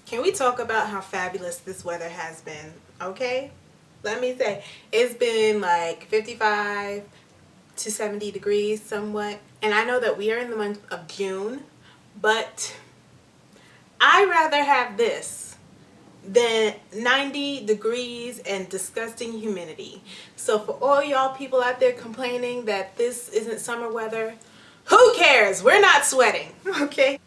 Can we talk about how fabulous this weather has been? Okay? Let me say, it's been like 55 to 70 degrees somewhat. And I know that we are in the month of June, but I'd rather have this than 90 degrees and disgusting humidity. So for all y'all people out there complaining that this isn't summer weather, who cares? We're not sweating, okay?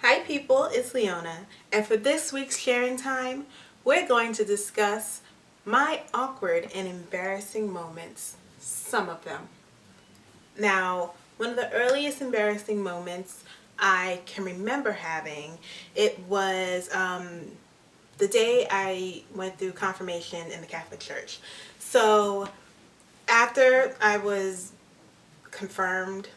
Hi people, it's Leona, and for this week's sharing time, we're going to discuss my awkward and embarrassing moments, some of them. Now, one of the earliest embarrassing moments I can remember having, it was the day I went through confirmation in the Catholic Church. So after I was confirmed,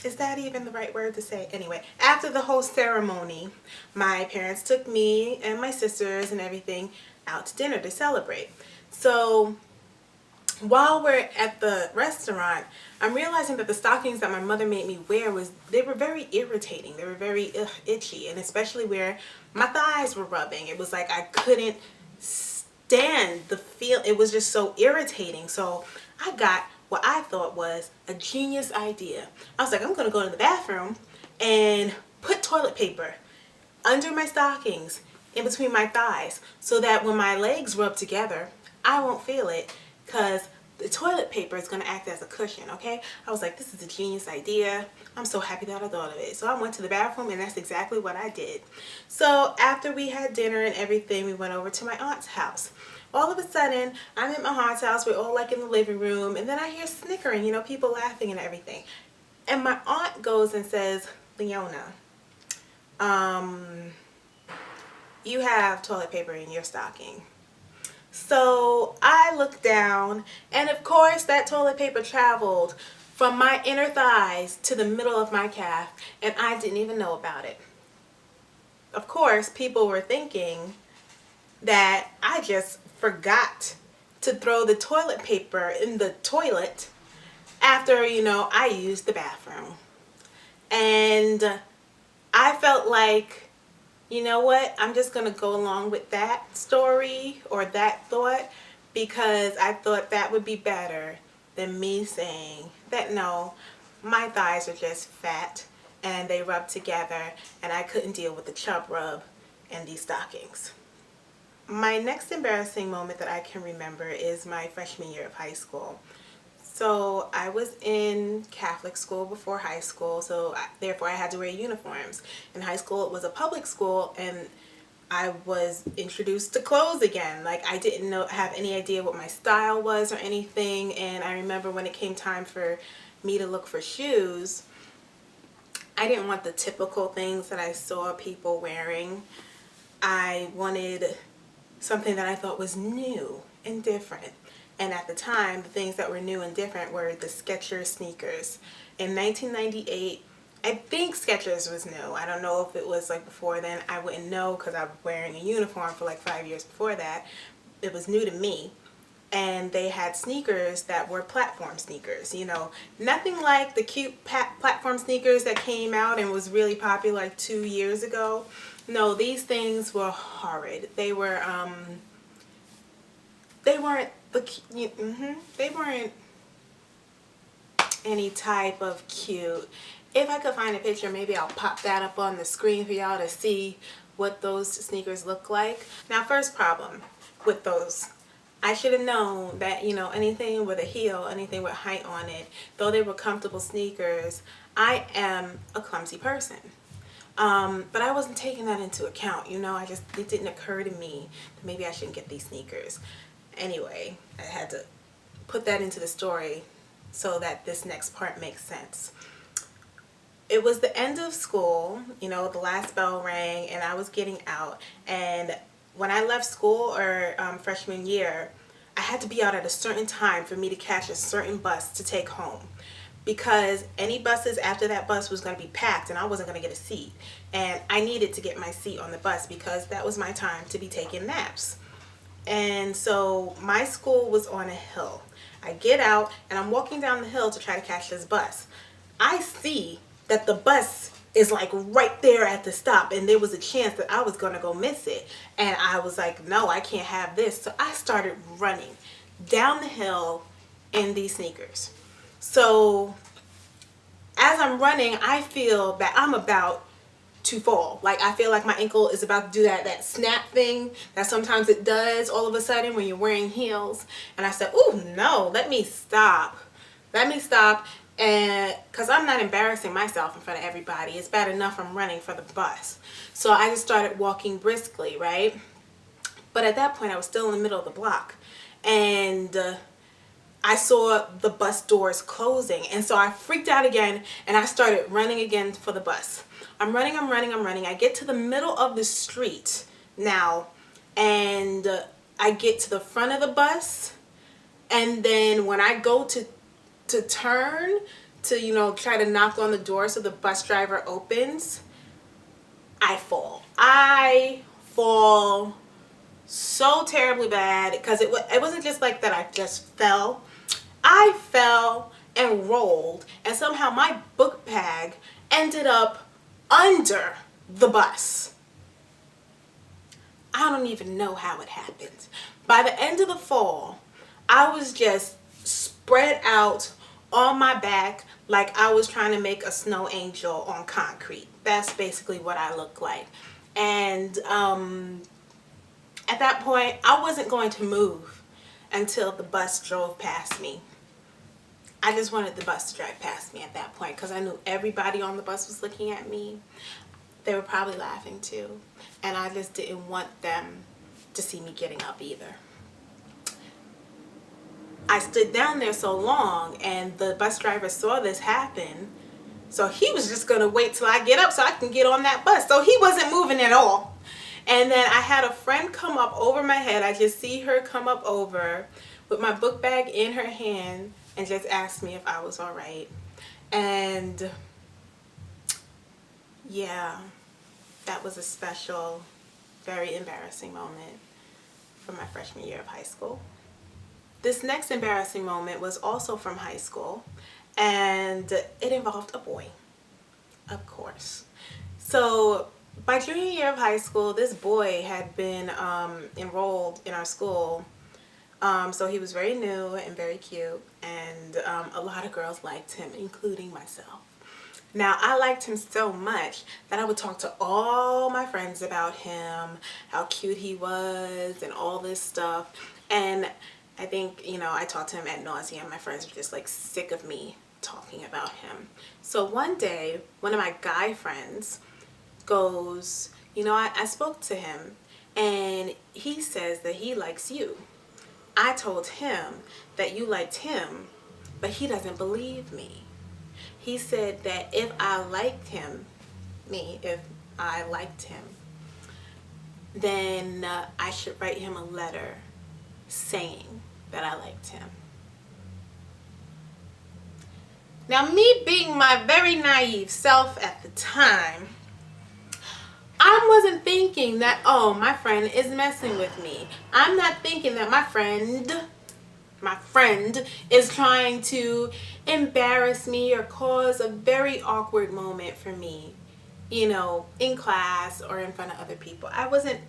is that even the right word to say? Anyway, after the whole ceremony, my parents took me and my sisters and everything out to dinner to celebrate. So while we're at the restaurant, I'm realizing that the stockings that my mother made me wear they were very irritating. They were very itchy, and especially where my thighs were rubbing. It was like I couldn't stand the feel. It was just so irritating. So I got what I thought was a genius idea. I was like, I'm gonna go to the bathroom and put toilet paper under my stockings in between my thighs so that when my legs rub together, I won't feel it because the toilet paper is going to act as a cushion, okay? I was like, this is a genius idea. I'm so happy that I thought of it. So I went to the bathroom and that's exactly what I did. So after we had dinner and everything, we went over to my aunt's house. All of a sudden, I'm at my aunt's house. We're all like in the living room, and then I hear snickering, people laughing and everything. And my aunt goes and says, Leona, you have toilet paper in your stocking. So I looked down, and of course that toilet paper traveled from my inner thighs to the middle of my calf, and I didn't even know about it. Of course, people were thinking that I just forgot to throw the toilet paper in the toilet after, I used the bathroom. And I felt like, you know what, I'm just going to go along with that story or that thought because I thought that would be better than me saying that no, my thighs are just fat and they rub together and I couldn't deal with the chub rub and these stockings. My next embarrassing moment that I can remember is my freshman year of high school. So I was in Catholic school before high school, so therefore I had to wear uniforms. In high school it was a public school, and I was introduced to clothes again. Like I didn't have any idea what my style was or anything, and I remember when it came time for me to look for shoes, I didn't want the typical things that I saw people wearing. I wanted something that I thought was new and different. And at the time, the things that were new and different were the Skechers sneakers. In 1998, I think Skechers was new. I don't know if it was like before then. I wouldn't know because I was wearing a uniform for like 5 years before that. It was new to me. And they had sneakers that were platform sneakers, nothing like the cute platform sneakers that came out and was really popular like 2 years ago. No, these things were horrid. They weren't they weren't any type of cute. If I could find a picture, maybe I'll pop that up on the screen for y'all to see what those sneakers look like. Now, first problem with those, I should have known that, anything with a heel, anything with height on it, though they were comfortable sneakers, I am a clumsy person. But I wasn't taking that into account, it didn't occur to me that maybe I shouldn't get these sneakers. Anyway, I had to put that into the story so that this next part makes sense. It was the end of school, the last bell rang and I was getting out, and when I left school or freshman year, I had to be out at a certain time for me to catch a certain bus to take home, because any buses after that bus was going to be packed and I wasn't going to get a seat, and I needed to get my seat on the bus because that was my time to be taking naps. And so my school was on a hill. I get out and I'm walking down the hill to try to catch this bus. I see that the bus is like right there at the stop, and there was a chance that I was gonna go miss it. And I was like, no, I can't have this. So I started running down the hill in these sneakers. So as I'm running, I feel that I'm about to fall. Like, I feel like my ankle is about to do that snap thing that sometimes it does all of a sudden when you're wearing heels. And I said, oh no, let me stop. Let me stop. And because I'm not embarrassing myself in front of everybody. It's bad enough I'm running for the bus. So I just started walking briskly, right? But at that point, I was still in the middle of the block. And I saw the bus doors closing. And so I freaked out again, and I started running again for the bus. I'm running. I get to the middle of the street now, and I get to the front of the bus. And then when I go to turn to, you know, try to knock on the door so the bus driver opens, I fall. I fall so terribly bad, because it wasn't just like that I just fell. I fell and rolled, and somehow my book bag ended up under the bus. I don't even know how it happened. By the end of the fall, I was just spread out on my back like I was trying to make a snow angel on concrete. That's basically what I look like. And at that point, I wasn't going to move until the bus drove past me. I just wanted the bus to drive past me at that point, because I knew everybody on the bus was looking at me. They were probably laughing too. And I just didn't want them to see me getting up either. I stood down there so long, and the bus driver saw this happen. So he was just going to wait till I get up so I can get on that bus. So he wasn't moving at all. And then I had a friend come up over my head. I just see her come up over with my book bag in her hand and just asked me if I was all right. And yeah, that was a special, very embarrassing moment from my freshman year of high school. This next embarrassing moment was also from high school, and it involved a boy, of course. So by junior year of high school, this boy had been enrolled in our school. So he was very new and very cute, and a lot of girls liked him, including myself. Now, I liked him so much that I would talk to all my friends about him, how cute he was, and all this stuff. And I think, you know, I talked to him ad nauseum. My friends were just like sick of me talking about him. So one day, one of my guy friends goes, you know, I spoke to him, and he says that he likes you. I told him that you liked him, but he doesn't believe me. He said that if I liked him, then I should write him a letter saying that I liked him. Now, me being my very naive self at the time, I wasn't thinking that, oh, my friend is messing with me. I'm not thinking that my friend is trying to embarrass me or cause a very awkward moment for me, you know, in class or in front of other people. I wasn't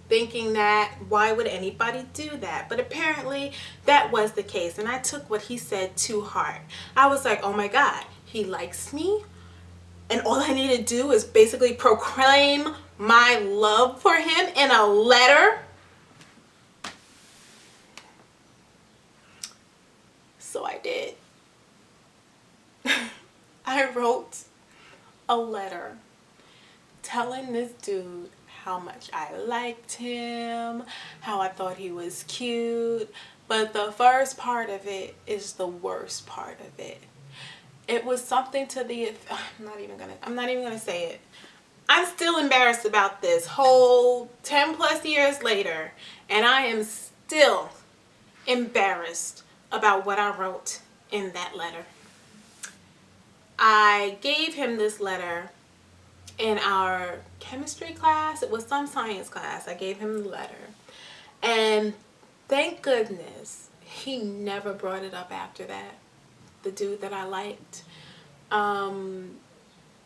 thinking that. Why would anybody do that? But apparently that was the case, and I took what he said to heart. I was like, oh my God, he likes me, and all I need to do is basically proclaim my love for him in a letter. So I did. I wrote a letter telling this dude how much I liked him, how I thought he was cute. But the first part of it is the worst part of it. It was something to the, I'm not even gonna say it. I'm still embarrassed about this whole 10 plus years later, and I am still embarrassed about what I wrote in that letter. I gave him this letter in our chemistry class. It was some science class. I gave him the letter, and thank goodness he never brought it up after that. The dude that I liked.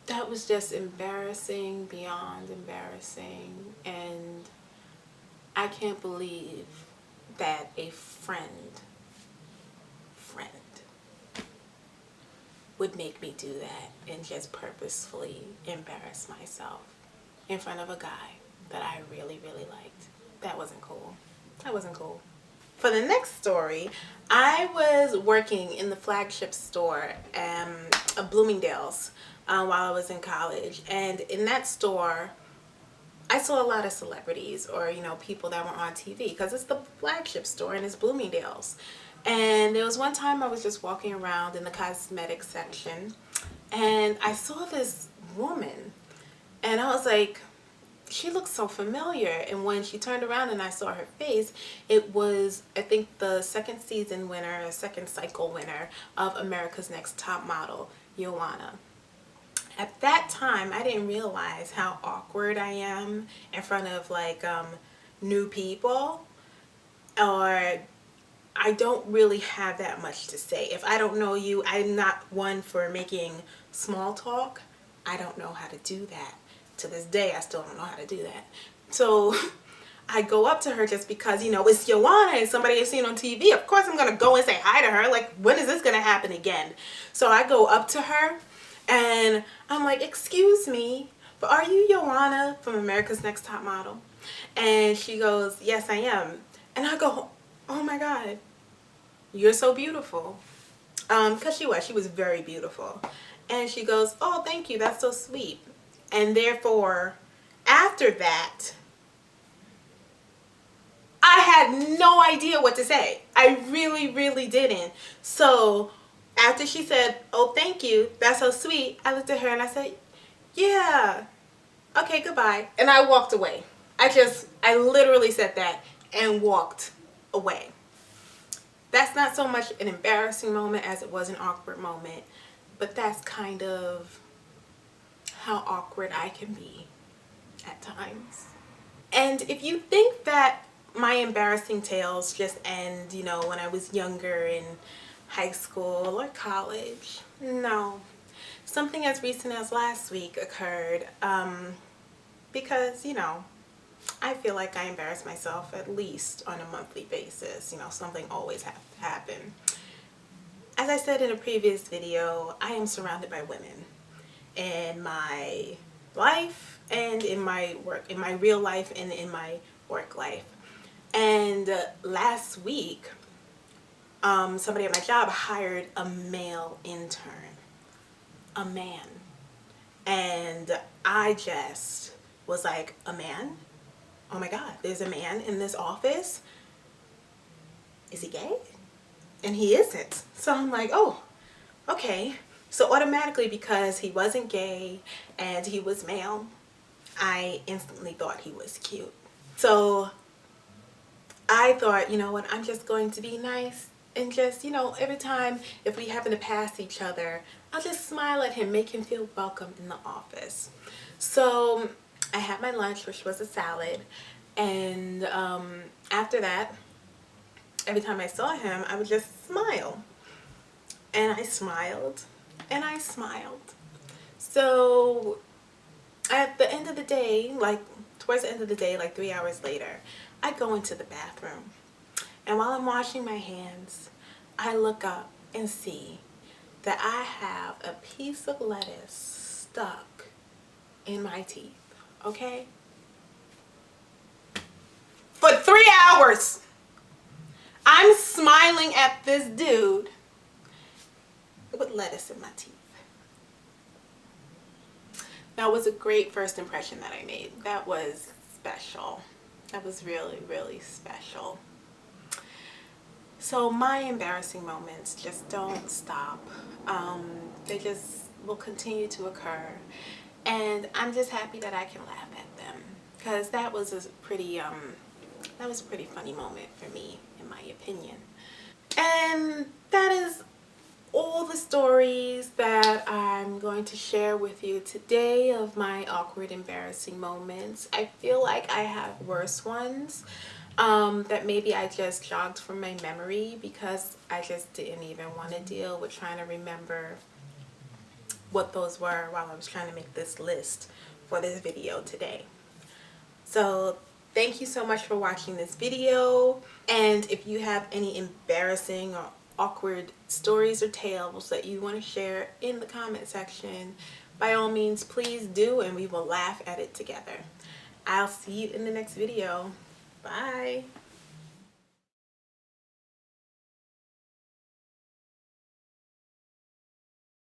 that was just embarrassing beyond embarrassing. And I can't believe that a friend would make me do that and just purposefully embarrass myself in front of a guy that I really, really liked. That wasn't cool. That wasn't cool. For the next story, I was working in the flagship store of Bloomingdale's while I was in college. And in that store, I saw a lot of celebrities, or, you know, people that were on TV, because it's the flagship store and it's Bloomingdale's. And there was one time I was just walking around in the cosmetics section and I saw this woman and I was like, she looks so familiar. And when she turned around and I saw her face, it was, I think, the second season winner, second cycle winner of America's Next Top Model, Joanna. At that time, I didn't realize how awkward I am in front of like new people, or I don't really have that much to say. If I don't know you, I'm not one for making small talk. I don't know how to do that. To this day, I still don't know how to do that. So I go up to her just because, you know, it's Joanna and somebody I've seen on TV. Of course I'm going to go and say hi to her. Like, when is this going to happen again? So I go up to her and I'm like, excuse me, but are you Joanna from America's Next Top Model? And she goes, yes, I am. And I go, oh my God, you're so beautiful. Because she was very beautiful. And she goes, oh, thank you, that's so sweet. And therefore, after that, I had no idea what to say. I really, really didn't. So after she said, oh, thank you, that's so sweet, I looked at her and I said, yeah, okay, goodbye. And I walked away. I literally said that and walked away. That's not so much an embarrassing moment as it was an awkward moment, but that's kind of how awkward I can be at times. And if you think that my embarrassing tales just end, you know, when I was younger in high school or college, no. Something as recent as last week occurred because, you know, I feel like I embarrass myself at least on a monthly basis. You know, something always has to happen. As I said in a previous video, I am surrounded by women in my life and in my work, in my real life and in my work life. And last week, somebody at my job hired a male intern, a man. And I just was like, a man? Oh my God, there's a man in this office? Is he gay? And he isn't. So I'm like, oh, okay. So automatically, because he wasn't gay and he was male, I instantly thought he was cute. So I thought, you know what, I'm just going to be nice and just, you know, every time if we happen to pass each other, I'll just smile at him, make him feel welcome in the office. So I had my lunch, which was a salad, and after that, every time I saw him, I would just smile. And I smiled, and I smiled. So at the end of the day, like towards the end of the day, like 3 hours later, I go into the bathroom. And while I'm washing my hands, I look up and see that I have a piece of lettuce stuck in my teeth, okay? For 3 hours, I'm smiling at this dude with lettuce in my teeth. That was a great first impression that I made. That was special. That was really, really special. So my embarrassing moments just don't stop. They just will continue to occur. And I'm just happy that I can laugh at them, because that was a pretty funny moment for me, in my opinion. And that is all the stories that I'm going to share with you today of my awkward, embarrassing moments. I feel like I have worse ones that maybe I just jogged from my memory because I just didn't even want to deal with trying to remember what those were while I was trying to make this list for this video today. So thank you so much for watching this video, and if you have any embarrassing or awkward stories or tales that you want to share in the comment section, by all means please do, and we will laugh at it together. I'll see you in the next video. Bye.